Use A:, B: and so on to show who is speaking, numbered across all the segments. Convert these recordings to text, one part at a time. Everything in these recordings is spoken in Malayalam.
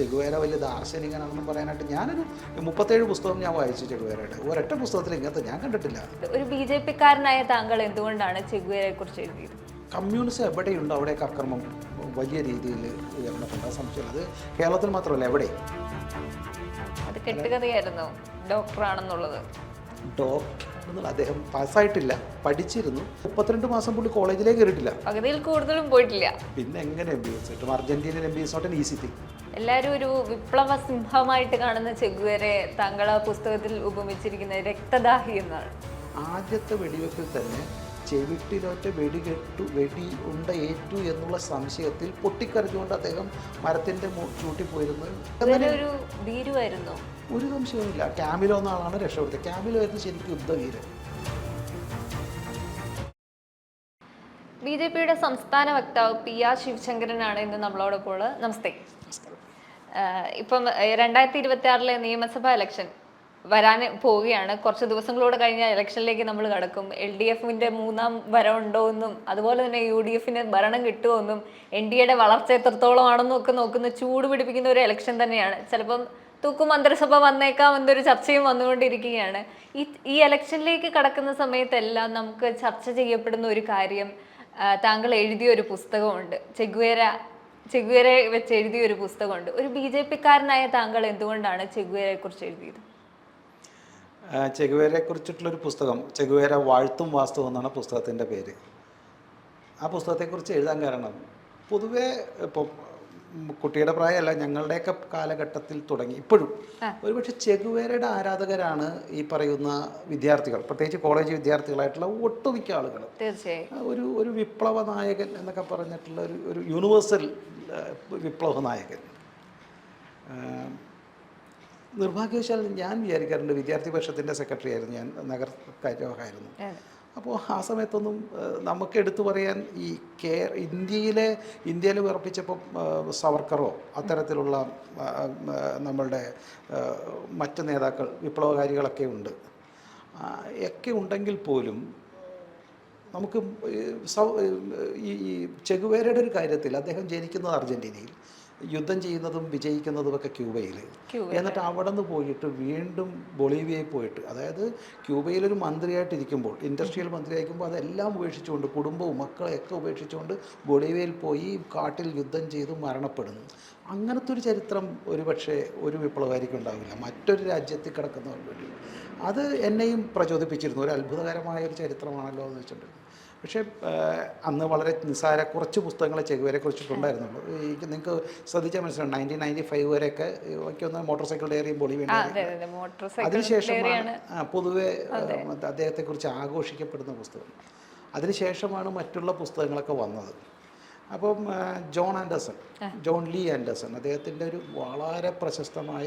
A: ചെഗുവേര വലിയ ദാർശനികനാണെന്നും പറയാനായിട്ട് ഞാനൊരു 37 പുസ്തകം ഞാൻ വായിച്ചു ചെഗുവേരയുടെ. ഒരൊറ്റ പുസ്തകത്തിൽ ഇങ്ങനത്തെ ഞാൻ കണ്ടിട്ടില്ല.
B: ഒരു BJP-ക്കാരനായ താങ്കൾ എന്തുകൊണ്ടാണ് ചെഗുവേരയെ കുറിച്ച് എഴുതിയത്?
A: കമ്മ്യൂണിസം എവിടെയുണ്ടോ അവിടെയൊക്കെ അക്രമം വലിയ രീതിയിൽ ഉയർന്നിട്ടുണ്ട്. ആ സംശയമില്ല. അത് കേരളത്തിൽ മാത്രമല്ല എവിടെ.
B: അത് കെട്ടുകഥയായിരുന്നു ഡോക്ടറാണെന്നുള്ളത്.
A: ഡോക്ടർ എന്നുള്ള അദ്ദേഹം പാസ്സായിട്ടില്ല, പഠിച്ചിരുന്നു. 32 മാസം പുള്ളി കോളേജിലേക്ക് കയറിയിട്ടില്ല.
B: പകുതിയിൽ കൂടുതലും പോയിട്ടില്ല.
A: പിന്നെ എങ്ങനെ MBBS കിട്ടും? Argentinian MBBS not an easy thing.
B: എല്ലാവരും ഒരു വിപ്ലവ സിംഹമായിട്ട് കാണുന്ന ചെഗുവേരയെ താങ്കൾ ആ പുസ്തകത്തിൽ ഉപമിച്ചിരിക്കുന്നത് രക്തദാഹി എന്നാണ്.
A: ആദ്യത്തെ വെടിവെപ്പിൽ തന്നെ ചെവിട്ടിലൊറ്റ വെടി ഉണ്ട ഏറ്റു എന്നുള്ള സംശയത്തിൽ പൊട്ടിക്കരഞ്ഞുകൊണ്ട് അദ്ദേഹം മരത്തിൻ്റെ ചൂട്ടി പോയിരുന്നു.
B: ഒരു ഭീരുവായിരുന്നു.
A: ഒരു സംശയവുമില്ല. ക്യാമിലോ എന്ന ആളാണ് രക്ഷപ്പെടുത്തിയത്. ക്യാമിലോ ആയിരുന്നു ശരിക്കും യുദ്ധവീരൻ.
B: BJP-യുടെ സംസ്ഥാന വക്താവ് PR ശിവശങ്കരനാണ് ഇന്ന് നമ്മളോടൊപ്പോൾ. നമസ്തേ. ഇപ്പം 2026 നിയമസഭാ ഇലക്ഷൻ വരാൻ പോവുകയാണ്. കുറച്ച് ദിവസങ്ങളോട് കഴിഞ്ഞ ഇലക്ഷനിലേക്ക് നമ്മൾ കടക്കും. LDF-ന്റെ 3ാം വരവുണ്ടോ എന്നും അതുപോലെ തന്നെ UDF-ന് ഭരണം കിട്ടുമോ എന്നും NDA-യുടെ വളർച്ച എത്രത്തോളമാണെന്നും ഒക്കെ നോക്കുന്ന ചൂട് പിടിപ്പിക്കുന്ന ഒരു ഇലക്ഷൻ തന്നെയാണ്. ചിലപ്പം തൂക്കു മന്ത്രിസഭ വന്നേക്കാം എന്നൊരു ചർച്ചയും വന്നുകൊണ്ടിരിക്കുകയാണ്. ഈ ഇലക്ഷനിലേക്ക് കടക്കുന്ന സമയത്തെല്ലാം നമുക്ക് ചർച്ച ചെയ്യപ്പെടുന്ന ഒരു കാര്യം, താങ്കൾ എഴുതിയൊരു പുസ്തകമുണ്ട്, ചെഗുവേരയെ വെച്ച് എഴുതിയൊരു പുസ്തകമുണ്ട്. ഒരു BJP-ക്കാരനായ താങ്കൾ എന്തുകൊണ്ടാണ് ചെഗുവേരയെ കുറിച്ച് എഴുതിയത്?
A: ചെഗുവേരയെ കുറിച്ചിട്ടുള്ളൊരു പുസ്തകം, ചെഗുവേര വാഴ്ത്തും വാസ്തു എന്നാണ് പുസ്തകത്തിൻ്റെ പേര്. ആ പുസ്തകത്തെക്കുറിച്ച് എഴുതാൻ കാരണം പൊതുവേ ഇപ്പോൾ കുട്ടിയുടെ പ്രായമല്ല, ഞങ്ങളുടെയൊക്കെ കാലഘട്ടത്തിൽ തുടങ്ങി ഇപ്പോഴും ഒരുപക്ഷെ ചെഗുവേരയുടെ ആരാധകരാണ് ഈ പറയുന്ന വിദ്യാർത്ഥികൾ, പ്രത്യേകിച്ച് കോളേജ് വിദ്യാർത്ഥികളായിട്ടുള്ള ഒട്ടുമിക്ക ആളുകൾ.
B: തീർച്ചയായും
A: ഒരു വിപ്ലവ നായകൻ എന്നൊക്കെ പറഞ്ഞിട്ടുള്ള ഒരു യൂണിവേഴ്സൽ വിപ്ലവ നായകൻ. നിർഭാഗ്യവശാൽ ഞാൻ വിചാരിക്കാറുണ്ട്, വിദ്യാർത്ഥി പക്ഷത്തിൻ്റെ സെക്രട്ടറി ആയിരുന്നു ഞാൻ, നഗർ കാര്യമായിരുന്നു. അപ്പോൾ ആ സമയത്തൊന്നും നമുക്ക് എടുത്തു പറയാൻ ഈ ഇന്ത്യയിൽ വിറപ്പിച്ചപ്പോൾ സവർക്കറോ അത്തരത്തിലുള്ള നമ്മളുടെ മറ്റ് നേതാക്കൾ വിപ്ലവകാരികളൊക്കെ ഉണ്ട്. ഒക്കെ ഉണ്ടെങ്കിൽ പോലും നമുക്ക് ഈ ചെഗുവേരയുടെ ഒരു കാര്യത്തിൽ അദ്ദേഹം ജനിക്കുന്നത് അർജന്റീനയിൽ, യുദ്ധം ചെയ്യുന്നതും വിജയിക്കുന്നതും ഒക്കെ ക്യൂബയിൽ. എന്നിട്ട് അവിടെ നിന്ന് പോയിട്ട് വീണ്ടും ബൊളീവിയയിൽ പോയിട്ട്, അതായത് ക്യൂബയിലൊരു മന്ത്രിയായിട്ടിരിക്കുമ്പോൾ, ഇൻഡസ്ട്രിയൽ മന്ത്രിയായിരിക്കുമ്പോൾ അതെല്ലാം ഉപേക്ഷിച്ചുകൊണ്ട്, കുടുംബവും മക്കളെയൊക്കെ ഉപേക്ഷിച്ചുകൊണ്ട് ബൊളീവിയയിൽ പോയി കാട്ടിൽ യുദ്ധം ചെയ്ത് മരണപ്പെടുന്നു. അങ്ങനത്തെ ഒരു ചരിത്രം ഒരുപക്ഷെ ഒരു വിപ്ലവകാരിക്ക് ഉണ്ടാവില്ല മറ്റൊരു രാജ്യത്തിൽ കിടക്കുന്നവർക്ക്. അത് എന്നെയും പ്രചോദിപ്പിച്ചിരുന്നു. ഒരു അത്ഭുതകരമായ ഒരു ചരിത്രമാണല്ലോ എന്ന് വെച്ചിട്ടുണ്ട്. പക്ഷേ അന്ന് വളരെ നിസ്സാര കുറച്ച് പുസ്തകങ്ങളെ ചെഗുവേരയെ കുറിച്ചിട്ടുണ്ടായിരുന്നുള്ളൂ. നിങ്ങൾക്ക് ശ്രദ്ധിച്ചാൽ മനസ്സിലാവും 1995 വരെയൊക്കെ ഒന്ന് മോട്ടോർ സൈക്കിൾ ഡയറിയും ബൊളീവിയൻ. അതിനുശേഷമാണ് പൊതുവെ അദ്ദേഹത്തെക്കുറിച്ച് ആഘോഷിക്കപ്പെടുന്ന പുസ്തകം. അതിനുശേഷമാണ് മറ്റുള്ള പുസ്തകങ്ങളൊക്കെ വന്നത്. അപ്പം ജോൺ ലീ ആൻഡേഴ്സൺ, അദ്ദേഹത്തിൻ്റെ ഒരു വളരെ പ്രശസ്തമായ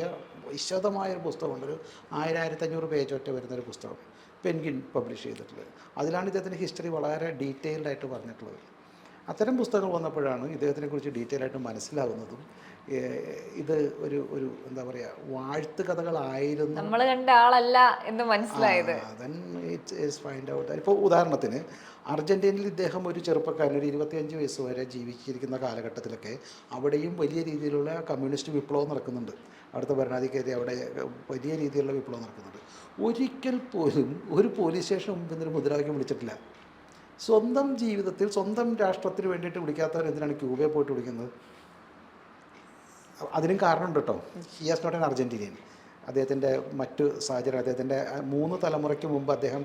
A: വിശദമായൊരു പുസ്തകമുണ്ട്. ഒരു 1000-1500 പേജൊറ്റ വരുന്നൊരു പുസ്തകം പെൻഗ്വിൻ പബ്ലിഷ് ചെയ്തിട്ടുള്ളത്. അതിലാണ് ഇദ്ദേഹത്തിൻ്റെ ഹിസ്റ്ററി വളരെ ഡീറ്റെയിൽഡായിട്ട് പറഞ്ഞിട്ടുള്ളത്. അത്തരം പുസ്തകങ്ങൾ വന്നപ്പോഴാണ് ഇദ്ദേഹത്തിനെക്കുറിച്ച് ഡീറ്റെയിൽ ആയിട്ട് മനസ്സിലാകുന്നതും ഇത് ഒരു എന്താ പറയുക വാഴ്ത്ത് കഥകളായിരുന്നു,
B: നമ്മൾ കണ്ട ആളല്ല എന്ന് മനസ്സിലായത്.
A: ഇപ്പോൾ ഉദാഹരണത്തിന് അർജന്റീനയിൽ ഇദ്ദേഹം ഒരു ചെറുപ്പക്കാരൻ, ഒരു 25 വയസ്സ് വരെ ജീവിച്ചിരിക്കുന്ന കാലഘട്ടത്തിലൊക്കെ അവിടെയും വലിയ രീതിയിലുള്ള കമ്മ്യൂണിസ്റ്റ് വിപ്ലവം നടക്കുന്നുണ്ട്. അവിടുത്തെ ഭരണാധികാരി അവിടെ വലിയ രീതിയിലുള്ള വിപ്ലവം നടക്കുന്നുണ്ട്. ഒരിക്കൽ പോലും ഒരു പോലീസ് സ്റ്റേഷന് മുമ്പിൽ നിന്നൊരു മുദ്രാവാക്യം വിളിച്ചിട്ടില്ല. സ്വന്തം ജീവിതത്തിൽ സ്വന്തം രാഷ്ട്രത്തിന് വേണ്ടിയിട്ട് വിളിക്കാത്തവർ എന്തിനാണ് ക്യൂബയിൽ പോയിട്ട് വിളിക്കുന്നത്? അതിനും കാരണമുണ്ട് കേട്ടോ. He has not an Argentinian. അദ്ദേഹത്തിൻ്റെ മറ്റു സാഹചര്യം, അദ്ദേഹത്തിൻ്റെ 3 തലമുറയ്ക്ക് മുമ്പ് അദ്ദേഹം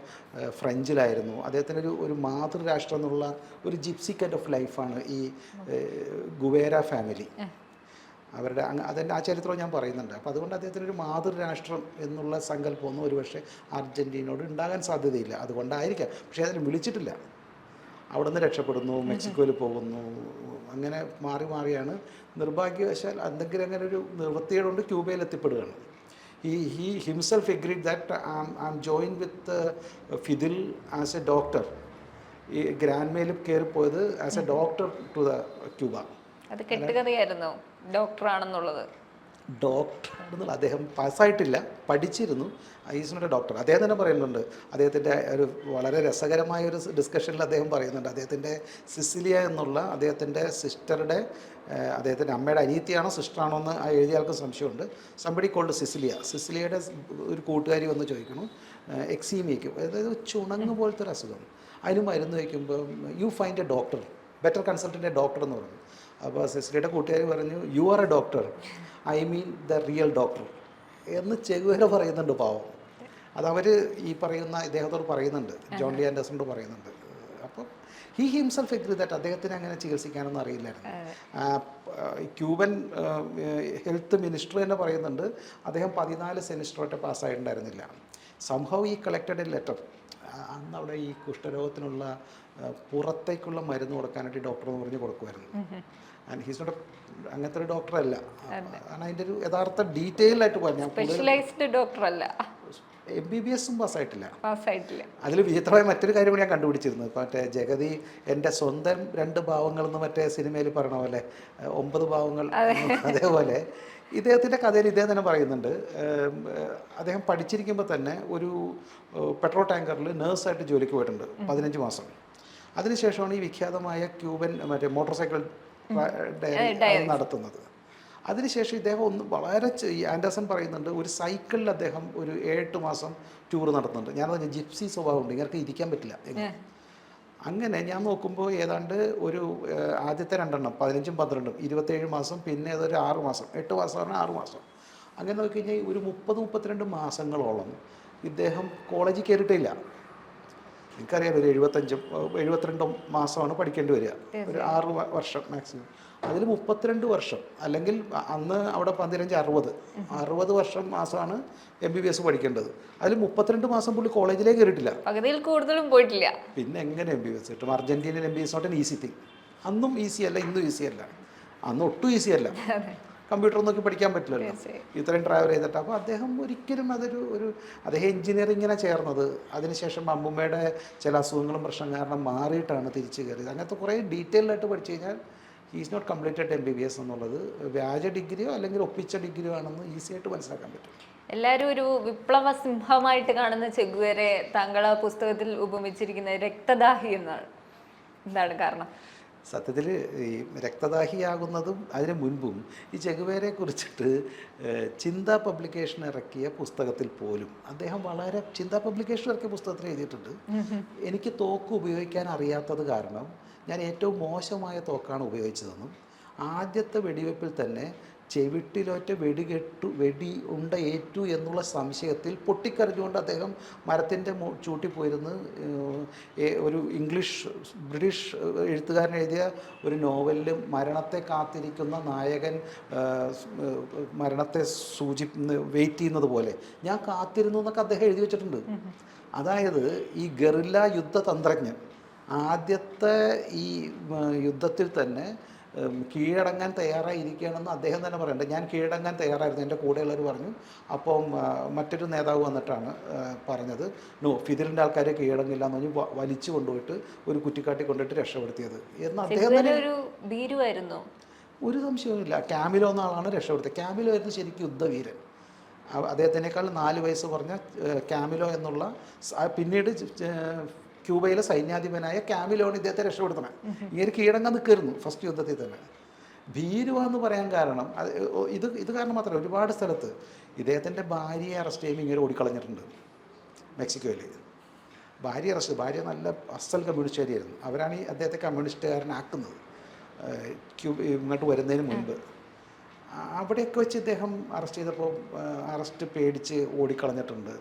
A: ഫ്രഞ്ചിലായിരുന്നു. അദ്ദേഹത്തിൻ്റെ ഒരു മാതൃരാഷ്ട്രം എന്നുള്ള ഒരു ജിപ്സി കൈൻഡ് ഓഫ് ലൈഫാണ് ഈ ഗുവേര ഫാമിലി. അവരുടെ അതിൻ്റെ ആ ചരിത്രം ഞാൻ പറയുന്നുണ്ട്. അപ്പോൾ അതുകൊണ്ട് അദ്ദേഹത്തിനൊരു മാതൃരാഷ്ട്രം എന്നുള്ള സങ്കല്പമൊന്നും ഒരുപക്ഷെ അർജന്റീനയോട് ഉണ്ടാകാൻ സാധ്യതയില്ല. അതുകൊണ്ടായിരിക്കാം. പക്ഷേ അതിന് വിളിച്ചിട്ടില്ല. അവിടെ നിന്ന് രക്ഷപ്പെടുന്നു, മെക്സിക്കോയിൽ പോകുന്നു, അങ്ങനെ മാറിയാണ്. നിർഭാഗ്യവശാൽ എന്തെങ്കിലും അങ്ങനെ ഒരു നിവൃത്തിയോടുകൊണ്ട് ക്യൂബയിൽ എത്തിപ്പെടുകയാണ്. he himself agreed that I'm joined with Fidel as a doctor. ഈ ഗ്രാൻഡ് മെയിൽ കയറിപ്പോയത് as a doctor to the Cuba.
B: അത് കെട്ടുകഥയായിരുന്നു ഡോക്ടറാണെന്നുള്ളത്.
A: ഡോക്ടർ അദ്ദേഹം പാസ്സായിട്ടില്ല, പഠിച്ചിരുന്നു. Is not a doctor. അദ്ദേഹം തന്നെ പറയുന്നുണ്ട്, അദ്ദേഹത്തിൻ്റെ ഒരു വളരെ രസകരമായ ഒരു ഡിസ്കഷനിൽ അദ്ദേഹം പറയുന്നുണ്ട്, അദ്ദേഹത്തിൻ്റെ സിസിലിയ എന്നുള്ള അദ്ദേഹത്തിൻ്റെ സിസ്റ്ററുടെ, അദ്ദേഹത്തിൻ്റെ അമ്മയുടെ അനിയത്തിയാണോ സിസ്റ്ററാണോ എന്ന് എഴുതിയ ആൾക്ക് സംശയമുണ്ട്. സംബടി കോൾഡ് സിസിലിയയുടെ ഒരു കൂട്ടുകാരി വന്ന് ചോദിക്കണം എക്സീമിയയ്ക്ക്, അതായത് ചുണങ്ങ് പോലത്തെ ഒരു അസുഖം, അതിന് മരുന്ന് വയ്ക്കുമ്പോൾ you find A doctor, better consultant A doctor എന്ന് പറഞ്ഞു. അപ്പോൾ സിസിലിയുടെ കൂട്ടുകാർ പറഞ്ഞു you are A doctor, I mean the real doctor എന്ന് ചെഗുവേര പറയുന്നുണ്ട്. പാവം അതവർ ഈ പറയുന്ന ഇദ്ദേഹത്തോട് പറയുന്നുണ്ട്, ജോൺ ലി ആൻഡേഴ്സണോട് പറയുന്നുണ്ട്. അപ്പം ഹി ഹിംസെൽഫ് എഗ്രി ദാറ്റ് അദ്ദേഹത്തിന് അങ്ങനെ ചികിത്സിക്കാനൊന്നും അറിയില്ലായിരുന്നു. ക്യൂബൻ ഹെൽത്ത് മിനിസ്റ്റർ തന്നെ പറയുന്നുണ്ട് അദ്ദേഹം 14 സെമിസ്റ്ററൊക്കെ പാസ്സായിട്ടുണ്ടായിരുന്നില്ല. സംഭവം ഈ കളക്റ്റഡ് എ ലെറ്റർ, അന്ന് അവിടെ ഈ കുഷ്ഠരോഗത്തിനുള്ള പുറത്തേക്കുള്ള മരുന്ന് കൊടുക്കാനായിട്ട് ഡോക്ടർ എന്ന് പറഞ്ഞ് കൊടുക്കുമായിരുന്നു. ആൻഡ് ഹീസ് നോട്ട് അങ്ങനത്തെ ഒരു ഡോക്ടറല്ല. കാരണം അതിൻ്റെ ഒരു യഥാർത്ഥ ഡീറ്റെയിൽ ആയിട്ട് പറഞ്ഞാൽ
B: സ്പെഷ്യലൈസ്ഡ് ഡോക്ടറല്ല,
A: MBBS പാസ്സായിട്ടില്ല.
B: അതിൽ
A: വിചിത്രമായ മറ്റൊരു കാര്യം കൂടി ഞാൻ കണ്ടുപിടിച്ചിരുന്നു. മറ്റേ ജഗതി എൻ്റെ സ്വന്തം 2 ഭാവങ്ങൾ എന്ന് മറ്റേ സിനിമയിൽ പറയണ പോലെ 9 ഭാവങ്ങൾ, അതേപോലെ ഇദ്ദേഹത്തിൻ്റെ കഥയിൽ ഇദ്ദേഹം തന്നെ പറയുന്നുണ്ട്, അദ്ദേഹം പഠിച്ചിരിക്കുമ്പോൾ തന്നെ ഒരു പെട്രോൾ ടാങ്കറിൽ നേഴ്സായിട്ട് ജോലിക്ക് പോയിട്ടുണ്ട് 15 മാസം. അതിനുശേഷമാണ് ഈ വിഖ്യാതമായ ക്യൂബൻ മറ്റേ മോട്ടോർ സൈക്കിൾ ഡയറി നടത്തുന്നത്. അതിനുശേഷം ഇദ്ദേഹം വളരെ ആൻഡേഴ്സൺ പറയുന്നുണ്ട്, ഒരു സൈക്കിളിൽ അദ്ദേഹം ഒരു 7-8 മാസം ടൂർ നടത്തുന്നുണ്ട്. ഞാനത് ജിപ്സി സ്വഭാവമുണ്ട്, ഇങ്ങനെ ഇരിക്കാൻ പറ്റില്ല. അങ്ങനെ ഞാൻ നോക്കുമ്പോൾ ഏതാണ്ട് ഒരു ആദ്യത്തെ 2 15ഉം 12ഉം 27 മാസം, പിന്നെ അതൊരു 6 മാസം, 8 മാസം പറഞ്ഞാൽ 6 മാസം, അങ്ങനെ നോക്കിക്കഴിഞ്ഞാൽ ഒരു 30-32 മാസങ്ങളോളം ഇദ്ദേഹം കോളേജിൽ കയറിയിട്ടില്ല. എനിക്കറിയാം ഒരു 75-72 മാസമാണ് പഠിക്കേണ്ടി വരിക, ഒരു 6 വർഷം മാക്സിമം. അതിൽ 32 വർഷം, അല്ലെങ്കിൽ അന്ന് അവിടെ 15-60 വർഷം മാസമാണ് MBBS പഠിക്കേണ്ടത്. അതിൽ 32 മാസം പുള്ളി കോളേജിലേക്ക് കയറിയിട്ടില്ല,
B: പകുതിയിൽ കൂടുതലും പോയിട്ടില്ല.
A: പിന്നെ എങ്ങനെ MBBS കിട്ടും? Argentinian MBBS not an easy thing. അന്നും ഈസി അല്ല, ഇന്നും ഈസി അല്ല. അന്ന് ഒട്ടും ഈസി അല്ല, കമ്പ്യൂട്ടർ നോക്കി പഠിക്കാൻ പറ്റില്ലല്ലോ ഇത്രയും ട്രാവൽ ചെയ്തിട്ട്. അപ്പോൾ അദ്ദേഹം ഒരിക്കലും അദ്ദേഹം എഞ്ചിനീയറിങ്ങിനെ ചേർന്നത്, അതിനുശേഷം അമ്മുമ്മയുടെ ചില അസുഖങ്ങളും പ്രശ്നം കാരണം മാറിയിട്ടാണ് തിരിച്ചു കയറിയത്. അങ്ങനത്തെ കുറേ ഡീറ്റെയിൽഡായിട്ട് പഠിച്ചു കഴിഞ്ഞാൽ ഈസ് നോട്ട് കംപ്ലീറ്റഡ് MBBS എന്നുള്ളത് വ്യാജ ഡിഗ്രിയോ അല്ലെങ്കിൽ ഒപ്പിച്ച ഡിഗ്രിയോ ആണെന്ന് ഈസി ആയിട്ട് മനസ്സിലാക്കാൻ പറ്റും.
B: എല്ലാവരും ഒരു വിപ്ലവ സിംഹമായിട്ട് കാണുന്ന ചെഗുവേരെ താങ്കൾ ആ പുസ്തകത്തിൽ ഉപമിച്ചിരിക്കുന്നത് രക്തദാഹി എന്നാണ്. എന്താണ് കാരണം?
A: സത്യത്തിൽ ഈ രക്തദാഹിയാകുന്നതും അതിന് മുൻപും ഈ ചെഗുവേരയെ കുറിച്ചിട്ട് ചിന്ത പബ്ലിക്കേഷൻ ഇറക്കിയ പുസ്തകത്തിൽ പോലും അദ്ദേഹം വളരെ ചിന്ത പബ്ലിക്കേഷൻ ഇറക്കിയ പുസ്തകത്തിൽ എഴുതിയിട്ടുണ്ട്, എനിക്ക് തോക്ക് ഉപയോഗിക്കാൻ അറിയാത്തത് കാരണം ഞാൻ ഏറ്റവും മോശമായ തോക്കാണ് ഉപയോഗിച്ചതെന്നും ആദ്യത്തെ വെടിവെപ്പിൽ തന്നെ ചെവിട്ടിലോറ്റ വെടി ഉണ്ട ഏറ്റു എന്നുള്ള സംശയത്തിൽ പൊട്ടിക്കരഞ്ഞുകൊണ്ട് അദ്ദേഹം മരത്തിൻ്റെ ചൂട്ടി പോയിരുന്ന് ഒരു ബ്രിട്ടീഷ് എഴുത്തുകാരൻ എഴുതിയ ഒരു നോവലിൽ മരണത്തെ കാത്തിരിക്കുന്ന നായകൻ മരണത്തെ വെയിറ്റ് ചെയ്യുന്നത് പോലെ ഞാൻ കാത്തിരുന്നു എന്നൊക്കെ അദ്ദേഹം എഴുതി വെച്ചിട്ടുണ്ട്. അതായത് ഈ ഗറില്ല യുദ്ധതന്ത്രജ്ഞൻ ആദ്യത്തെ ഈ യുദ്ധത്തിൽ തന്നെ കീഴടങ്ങാൻ തയ്യാറായിരിക്കുകയാണെന്ന് അദ്ദേഹം തന്നെ പറയുന്നുണ്ട്. ഞാൻ കീഴടങ്ങാൻ തയ്യാറായിരുന്നു, എൻ്റെ കൂടെയുള്ളവർ പറഞ്ഞു. അപ്പം മറ്റൊരു നേതാവ് വന്നിട്ടാണ് പറഞ്ഞത്, നോ, ഫിദിലിൻ്റെ ആൾക്കാരെ കീഴടങ്ങില്ല എന്ന് പറഞ്ഞ് വലിച്ചു കൊണ്ടുപോയിട്ട് ഒരു കുറ്റിക്കാട്ടി കൊണ്ടിട്ട് രക്ഷപ്പെടുത്തിയത് എന്ന് അദ്ദേഹം തന്നെ. ഒരു സംശയവുമില്ല, ക്യാമിലോ എന്ന ആളാണ് രക്ഷപ്പെടുത്തിയത്. ക്യാമിലോ ആയിരുന്നു ശരിക്കും യുദ്ധവീരൻ. അദ്ദേഹത്തിനേക്കാൾ 4 വയസ്സ് പറഞ്ഞ ക്യാമിലോ എന്നുള്ള പിന്നീട് ക്യൂബയിലെ സൈന്യാധിപനായ ക്യാമിലോണ് ഇദ്ദേഹത്തെ രക്ഷപ്പെടുത്തണം. ഇങ്ങനെ കീഴടങ്ങാൻ നിൽക്കായിരുന്നു ഫസ്റ്റ് യുദ്ധത്തിൽ തന്നെ. ഭീരുവ എന്ന് പറയാൻ കാരണം ഇത് കാരണം മാത്രമല്ല, ഒരുപാട് സ്ഥലത്ത് ഇദ്ദേഹത്തിൻ്റെ ഭാര്യയെ അറസ്റ്റ് ചെയ്യുമ്പോൾ ഇങ്ങനെ ഓടിക്കളഞ്ഞിട്ടുണ്ട്. മെക്സിക്കോയിൽ ഭാര്യ നല്ല അസൽ കമ്മ്യൂണിസ്റ്റുകാരിയായിരുന്നു. അവരാണ് ഈ അദ്ദേഹത്തെ കമ്മ്യൂണിസ്റ്റുകാരനാക്കുന്നത് ഇങ്ങോട്ട് വരുന്നതിന് മുൻപ്. അവിടെയൊക്കെ വെച്ച് ഇദ്ദേഹം അറസ്റ്റ് ചെയ്തപ്പോൾ അറസ്റ്റ് പേടിച്ച് ഓടിക്കളഞ്ഞിട്ടുണ്ട്.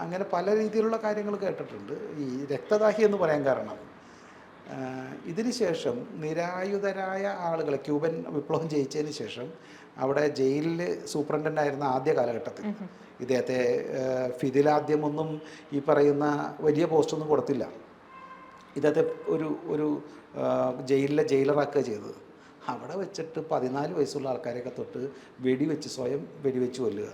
A: അങ്ങനെ പല രീതിയിലുള്ള കാര്യങ്ങൾ കേട്ടിട്ടുണ്ട്. ഈ രക്തദാഹി എന്ന് പറയാൻ കാരണം ഇതിന് ശേഷം നിരായുധരായ ആളുകളെ ക്യൂബൻ വിപ്ലവം ജയിച്ചതിന് ശേഷം അവിടെ ജയിലിൽ സൂപ്രണ്ടൻ്റായിരുന്ന ആദ്യ കാലഘട്ടത്തിൽ ഇദ്ദേഹത്തെ ഫിദിലാദ്യമൊന്നും ഈ പറയുന്ന വലിയ പോസ്റ്റൊന്നും കൊടുത്തില്ല. ഇദ്ദേഹത്തെ ഒരു ജയിലിലെ ജയിലറാക്കുക ചെയ്തത്. അവിടെ വെച്ചിട്ട് 14 വയസ്സുള്ള ആൾക്കാരെയൊക്കെ തൊട്ട് സ്വയം വെടിവെച്ച് കൊല്ലുക,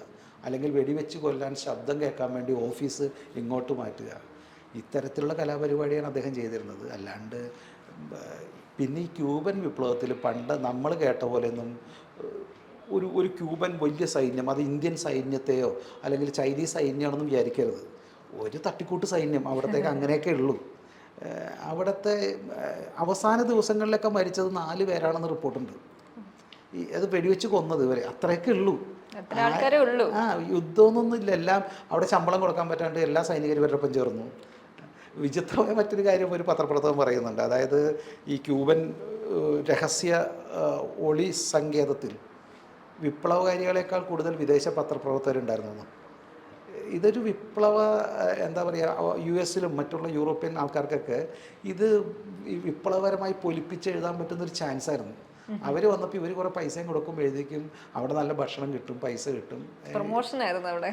A: അല്ലെങ്കിൽ വെടിവെച്ച് കൊല്ലാൻ ശബ്ദം കേൾക്കാൻ വേണ്ടി ഓഫീസ് ഇങ്ങോട്ട് മാറ്റുക, ഇത്തരത്തിലുള്ള കലാപരിപാടിയാണ് അദ്ദേഹം ചെയ്തിരുന്നത്. അല്ലാണ്ട് പിന്നെ ഈ ക്യൂബൻ വിപ്ലവത്തിൽ പണ്ട് നമ്മൾ കേട്ട പോലെയൊന്നും ഒരു ക്യൂബൻ വലിയ സൈന്യം, അത് ഇന്ത്യൻ സൈന്യത്തെയോ അല്ലെങ്കിൽ ചൈനീസ് സൈന്യമാണെന്ന് വിചാരിക്കരുത്. ഒരു തട്ടിക്കൂട്ട് സൈന്യം അവിടത്തേക്ക് അങ്ങനെയൊക്കെ ഉള്ളൂ. അവിടുത്തെ അവസാന ദിവസങ്ങളിലൊക്കെ മരിച്ചത് 4 പേരാണെന്ന് റിപ്പോർട്ടുണ്ട്. അത് വെടിവെച്ച് കൊന്നത് ഇവരെ, അത്രയൊക്കെ ഉള്ളൂ. യുദ്ധമൊന്നും ഇല്ല. എല്ലാം അവിടെ ശമ്പളം കൊടുക്കാൻ പറ്റാണ്ട് എല്ലാ സൈനികരും ഇവരോടൊപ്പം ചേർന്നു. വിചിത്രമായ മറ്റൊരു കാര്യം ഒരു പത്രപ്രവർത്തകൻ പറയുന്നുണ്ട്. അതായത് ഈ ക്യൂബൻ രഹസ്യ ഒളി സങ്കേതത്തിൽ വിപ്ലവകാരികളെക്കാൾ കൂടുതൽ വിദേശ പത്രപ്രവർത്തകരുണ്ടായിരുന്നു. ഇതൊരു എന്താ പറയുക, US-ലും മറ്റുള്ള യൂറോപ്യൻ ആൾക്കാർക്കൊക്കെ ഇത് വിപ്ലവപരമായി പൊലിപ്പിച്ചെഴുതാൻ പറ്റുന്നൊരു ചാൻസായിരുന്നു. അവർ വന്നപ്പോൾ ഇവർ കുറേ പൈസയും കൊടുക്കും, എഴുതിക്കും, അവിടെ നല്ല ഭക്ഷണം കിട്ടും, പൈസ കിട്ടും.
B: പ്രൊമോഷനായിരുന്നു അവിടെ,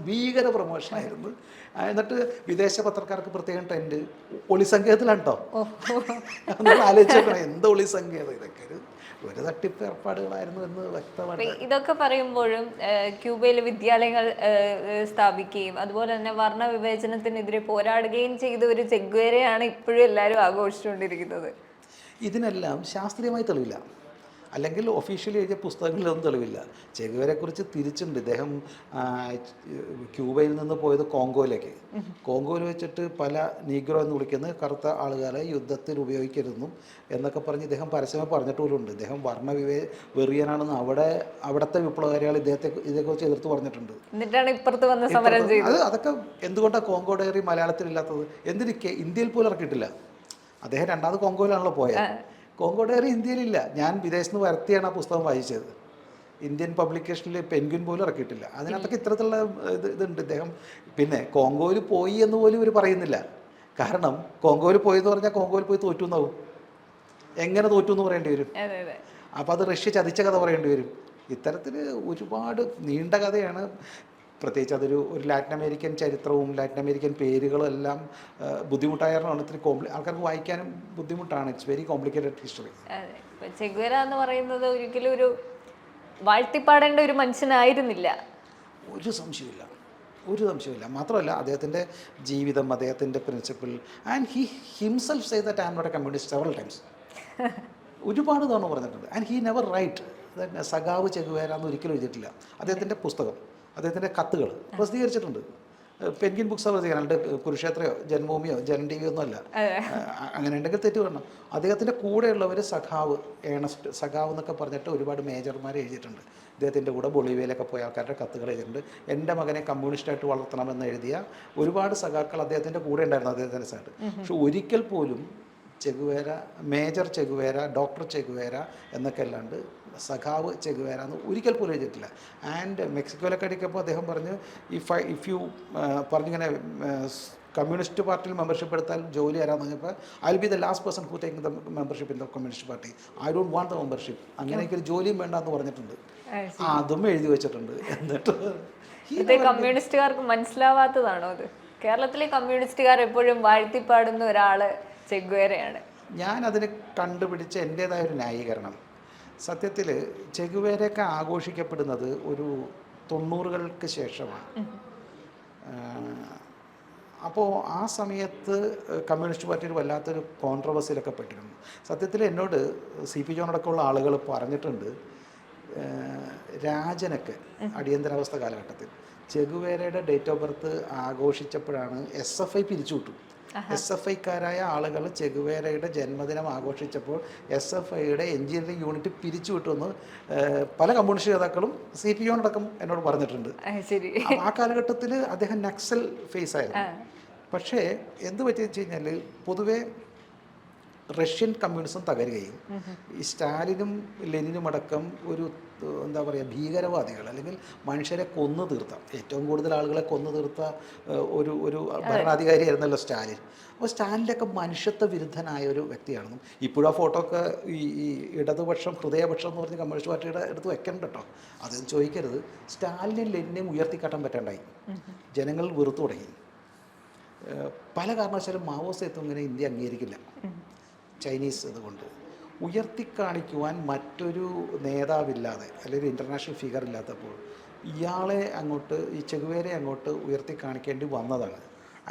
B: ഭീകര
A: പ്രൊമോഷനായിരുന്നു. എന്നിട്ട് വിദേശ പത്രക്കാർക്ക് പ്രത്യേകം ട്രെൻഡ് ഒളിസങ്കേതത്തിലാണ് കേട്ടോ. നമ്മൾ ആലോചിച്ചോക്കണം, എന്ത് ഒളിസങ്കേതം, ഇതൊക്കെ ഒരു തട്ടിപ്പ് ഏർപ്പാടുകളായിരുന്നു എന്ന് വ്യക്തമാണ്.
B: ഇതൊക്കെ പറയുമ്പോഴും ക്യൂബയിലെ വിദ്യാലയങ്ങൾ സ്ഥാപിക്കുകയും അതുപോലെ തന്നെ വർണ്ണ വിവേചനത്തിനെതിരെ പോരാടുകയും ചെയ്ത ഒരു ചെഗ്വേരയാണ് ഇപ്പോഴും എല്ലാവരും ആഘോഷിച്ചുകൊണ്ടിരിക്കുന്നത്.
A: ഇതിനെല്ലാം ശാസ്ത്രീയമായി തെളിവില്ല, അല്ലെങ്കിൽ ഒഫീഷ്യലി എഴുതിയ പുസ്തകങ്ങളിലൊന്നും തെളിവില്ല. ചെഗുവേരയെക്കുറിച്ച് തിരിച്ചുണ്ട്. ഇദ്ദേഹം ക്യൂബയിൽ നിന്ന് പോയത് കോങ്കോയിൽ വെച്ചിട്ട് പല നീഗ്രോ എന്ന് വിളിക്കുന്ന കറുത്ത ആളുകളെ യുദ്ധത്തിൽ ഉപയോഗിക്കരുതെന്നും എന്നൊക്കെ പറഞ്ഞ് ഇദ്ദേഹം പരസ്യമായി പറഞ്ഞിട്ട് പോലുണ്ട്. ഇദ്ദേഹം വെറിയനാണെന്ന് അവിടുത്തെ വിപ്ലവകാരികൾ ഇതേക്കുറിച്ച് എതിർത്ത് പറഞ്ഞിട്ടുണ്ട്.
B: എന്നിട്ടാണ് ഇപ്പുറത്ത് വന്ന് സമരം ചെയ്തത്.
A: അതൊക്കെ എന്തുകൊണ്ടാണ് കോങ്കോ ഡയറി മലയാളത്തിലില്ലാത്തത്? എന്തിനൊക്കെ ഇന്ത്യയിൽ പോലും ഇറക്കിയിട്ടില്ല. അദ്ദേഹം രണ്ടാമത് കോങ്കോയിലാണല്ലോ പോയത്. കോങ്കോ ഡയറി ഇന്ത്യയിലില്ല. ഞാൻ വിദേശത്ത് നിന്ന് വരുത്തിയാണ് ആ പുസ്തകം വായിച്ചത്. ഇന്ത്യൻ പബ്ലിക്കേഷനിൽ പെൻഗ്വിൻ പോലും ഇറക്കിയിട്ടില്ല. അതിനകത്തൊക്കെ ഇത്തരത്തിലുള്ള ഇതുണ്ട്. ഇദ്ദേഹം പിന്നെ കോങ്കോയിൽ പോയി എന്ന് പോലും ഇവർ പറയുന്നില്ല. കാരണം കോങ്കോയിൽ പോയെന്ന് പറഞ്ഞാൽ കോങ്കോയിൽ പോയി തോറ്റു എന്നാവും. എങ്ങനെ തോറ്റു എന്ന് പറയേണ്ടി വരും. അപ്പോൾ അത് റഷ്യ ചതിച്ച കഥ പറയേണ്ടി വരും. ഇത്തരത്തിൽ ഒരുപാട് നീണ്ട കഥയാണ്. പ്രത്യേകിച്ച് അതൊരു ലാറ്റിൻ അമേരിക്കൻ ചരിത്രവും ലാറ്റിൻ അമേരിക്കൻ പേരുകളും എല്ലാം ബുദ്ധിമുട്ടായ കാരണമാണ് ഇത്തിരി ആൾക്കാർക്ക് വായിക്കാനും ബുദ്ധിമുട്ടാണ്. It's very complicated history.
B: Che Guevara എന്ന് പറയുന്നത് ഒരിക്കലും ഒരു വാഴ്ത്തിപ്പാടേണ്ട ഒരു മനുഷ്യനായിരുന്നില്ല,
A: ഒരു സംശയമില്ല. മാത്രമല്ല അദ്ദേഹത്തിൻ്റെ ജീവിതം, അദ്ദേഹത്തിൻ്റെ principle, and he himself say that I am not a communist several times. ഒരുപാട് തവണ പറഞ്ഞിട്ടുണ്ട്. ആൻഡ് ഹി നെവർ റൈറ്റ് സഖാവ് ചെഗുവേര എന്ന് ഒരിക്കലും എഴുതിയിട്ടില്ല. അദ്ദേഹത്തിൻ്റെ പുസ്തകം, അദ്ദേഹത്തിൻ്റെ കത്തുകൾ പ്രസിദ്ധീകരിച്ചിട്ടുണ്ട്. പെൻഗ്വിൻ ബുക്സ് പ്രസിദ്ധീകരിക്കാനുണ്ട്. കുരുക്ഷേത്രയോ ജന്മഭൂമിയോ ജനൻ ടി വി ഒന്നും അല്ല. അങ്ങനെ ഉണ്ടെങ്കിൽ തെറ്റ് വേണം. അദ്ദേഹത്തിൻ്റെ കൂടെയുള്ളവർ സഖാവ് എന്നൊക്കെ പറഞ്ഞിട്ട് ഒരുപാട് മേജർമാർ എഴുതിയിട്ടുണ്ട്. അദ്ദേഹത്തിൻ്റെ കൂടെ ബൊളീവിയയിലൊക്കെ പോയ ആൾക്കാരുടെ കത്തുകൾ എഴുതിയിട്ടുണ്ട്. എൻ്റെ മകനെ കമ്മ്യൂണിസ്റ്റായിട്ട് വളർത്തണമെന്ന് എഴുതിയ ഒരുപാട് സഖാക്കൾ അദ്ദേഹത്തിൻ്റെ കൂടെ ഉണ്ടായിരുന്നു, അദ്ദേഹത്തിൻ്റെ സൈഡ്. പക്ഷെ ഒരിക്കൽ പോലും Che Guevara, major Che Guevara, doctor Che Guevara എന്നൊക്കെ അല്ലാണ്ട് സഖാവ് ചെഗുവേര എന്ന് ഒരിക്കൽ പോലും എഴുതിയിട്ടില്ല. ആൻഡ് മെക്സിക്കോയിലൊക്കെ അടിക്കപ്പോൾ അദ്ദേഹം പറഞ്ഞു, ഇഫ് യു പറഞ്ഞിങ്ങനെ കമ്മ്യൂണിസ്റ്റ് പാർട്ടിയിൽ മെമ്പർഷിപ്പ് എടുത്താൽ ജോലി തരാമെന്ന് പറഞ്ഞപ്പോൾ I will be the last person who take the membership in the communist party, I don't want the membership. അങ്ങനെയൊക്കെ ഒരു ജോലിയും വേണ്ടെന്ന് പറഞ്ഞിട്ടുണ്ട്. അതും എഴുതി വെച്ചിട്ടുണ്ട്. എന്നിട്ട്
B: ഇത് കമ്മ്യൂണിസ്റ്റുകാർക്ക് മനസ്സിലാവാത്തതാണോ? അത് കേരളത്തിലെ കമ്മ്യൂണിസ്റ്റുകാർ എപ്പോഴും വാഴ്ത്തിപ്പാടുന്ന ഒരാള് ചെഗുവേരയാണ്.
A: ഞാൻ അതിന് കണ്ടുപിടിച്ച എൻ്റേതായ ഒരു ന്യായീകരണം, സത്യത്തിൽ ചെഗുവേരയൊക്കെ ആഘോഷിക്കപ്പെടുന്നത് ഒരു 90-കൾക്ക് ശേഷമാണ്. അപ്പോൾ ആ സമയത്ത് കമ്മ്യൂണിസ്റ്റ് പാർട്ടിയിൽ വല്ലാത്തൊരു കോൺട്രവേഴ്സിയിലൊക്കെ പെട്ടിരുന്നു. സത്യത്തിൽ എന്നോട് CP ജോണടക്കമുള്ള ആളുകൾ പറഞ്ഞിട്ടുണ്ട്, രാജനൊക്കെ അടിയന്തരാവസ്ഥ കാലഘട്ടത്തിൽ ചെഗുവേരയുടെ ഡേറ്റ് ഓഫ് ബർത്ത് ആഘോഷിച്ചപ്പോഴാണ് SFI പിരിച്ചുവിട്ടു. SFIക്കാരായ ആളുകൾ ചെഗുവേരയുടെ ജന്മദിനം ആഘോഷിച്ചപ്പോൾ SFIയുടെ എഞ്ചിനീയറിംഗ് യൂണിറ്റ് പിരിച്ചുവിട്ടുമെന്ന് പല കമ്മ്യൂണിസ്റ്റ് നേതാക്കളും CP ജോണടക്കം എന്നോട് പറഞ്ഞിട്ടുണ്ട്. ആ കാലഘട്ടത്തിൽ അദ്ദേഹം നക്സൽ ഫേസ് ആയിരുന്നു. പക്ഷേ എന്ത് പറ്റിയെന്ന് വെച്ച് കഴിഞ്ഞാൽ പൊതുവേ റഷ്യൻ കമ്മ്യൂണിസം തകരുകയും ഈ സ്റ്റാലിനും ലെനിനും അടക്കം ഒരു എന്താ പറയുക ഭീകരവാദികൾ അല്ലെങ്കിൽ മനുഷ്യരെ കൊന്നു തീർത്ത, ഏറ്റവും കൂടുതൽ ആളുകളെ കൊന്നു തീർത്ത ഒരു ഭരണാധികാരിയായിരുന്നല്ലോ സ്റ്റാലിൻ. അപ്പോൾ സ്റ്റാലിൻ്റെയൊക്കെ മനുഷ്യത്വ വിരുദ്ധനായ ഒരു വ്യക്തിയാണെന്നും ഇപ്പോഴും ആ ഫോട്ടോ ഒക്കെ ഈ ഇടതുപക്ഷം ഹൃദയപക്ഷം എന്ന് പറഞ്ഞ് കമ്മ്യൂണിസ്റ്റ് പാർട്ടിയുടെ അടുത്ത് വെക്കണ്ട കേട്ടോ, അത് ചോദിക്കരുത്. സ്റ്റാലിനും ലെനിനെയും ഉയർത്തിക്കാട്ടാൻ പറ്റാണ്ടായി, ജനങ്ങൾ വെറുത്തു തുടങ്ങി. പല കാരണവശാലും മാവോ സേതുങ്ങിനെ ഇന്ത്യ അംഗീകരിക്കില്ല, ചൈനീസ് ഇതുകൊണ്ട്. ഉയർത്തിക്കാണിക്കുവാൻ മറ്റൊരു നേതാവില്ലാതെ അല്ലെങ്കിൽ ഇൻ്റർനാഷണൽ ഫിഗർ ഇല്ലാത്തപ്പോൾ ഇയാളെ അങ്ങോട്ട്, ഈ ചെഗുവേരയെ അങ്ങോട്ട് ഉയർത്തിക്കാണിക്കേണ്ടി വന്നതാണ്.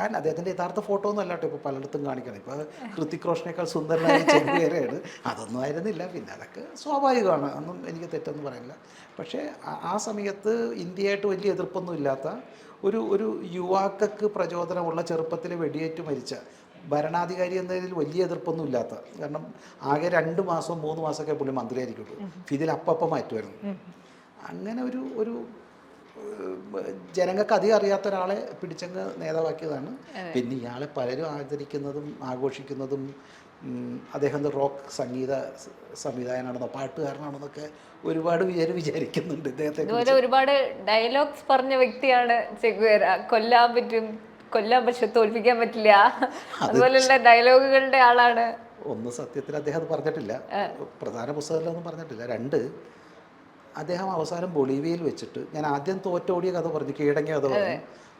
A: അല്ല അദ്ദേഹത്തിൻ്റെ യഥാർത്ഥ ഫോട്ടോ ഒന്നും അല്ല കേട്ടോ ഇപ്പോൾ പലയിടത്തും കാണിക്കണം. ഇപ്പോൾ ഹൃത്തിക് റോഷനേക്കാൾ സുന്ദരനായ ചെഗുവേരയാണ്. അതൊന്നും ആയിരുന്നില്ല. പിന്നെ അതൊക്കെ സ്വാഭാവികമാണ്, ഒന്നും എനിക്ക് തെറ്റൊന്നും പറയില്ല. പക്ഷേ ആ സമയത്ത് ഇന്ത്യയായിട്ട് വലിയ എതിർപ്പൊന്നും ഇല്ലാത്ത ഒരു യുവാക്കൾക്ക് പ്രചോദനമുള്ള ചെറുപ്പത്തിൽ വെടിയേറ്റ് മരിച്ച ഭരണാധികാരി എന്നതിൽ വലിയ എതിർപ്പൊന്നും ഇല്ലാത്ത, കാരണം ആകെ 2 മാസം 3 മാസമൊക്കെ പുള്ളി മന്ത്രിയായിരിക്കുള്ളൂ. ഫിദിൽ അപ്പം മാറ്റുമായിരുന്നു. അങ്ങനെ ഒരു ജനങ്ങൾക്ക് അധികം അറിയാത്ത ഒരാളെ പിടിച്ചങ്ങ് നേതാവാക്കിയതാണ്. പിന്നെ ഇയാളെ പലരും ആദരിക്കുന്നതും ആഘോഷിക്കുന്നതും അദ്ദേഹം റോക്ക് സംഗീത സംവിധായകനാണെന്നോ പാട്ടുകാരനാണെന്നൊക്കെ ഒരുപാട് പേര് വിചാരിക്കുന്നുണ്ട് ഇദ്ദേഹത്തെ.
B: ഇതുപോലെ ഒരുപാട് ഡയലോഗ്സ് പറഞ്ഞ വ്യക്തിയാണ് ചെഗുവേര. കൊല്ലാൻ പറ്റും, കൊല്ലാൻ പക്ഷെ തോൽപ്പിക്കാൻ പറ്റില്ല, അതുപോലെയുള്ള ഡയലോഗുകളുടെ ആളാണ്.
A: ഒന്ന്, സത്യത്തിൽ അദ്ദേഹം അത് പറഞ്ഞിട്ടില്ല, പ്രധാന പുസ്തകത്തിലൊന്നും പറഞ്ഞിട്ടില്ല. 2, അദ്ദേഹം അവസാനം ബൊളീവിയയിൽ വെച്ചിട്ട്, ഞാൻ ആദ്യം തോറ്റോടിയ കഥ പറഞ്ഞു, കീഴടങ്ങിയ കഥ പറഞ്ഞു.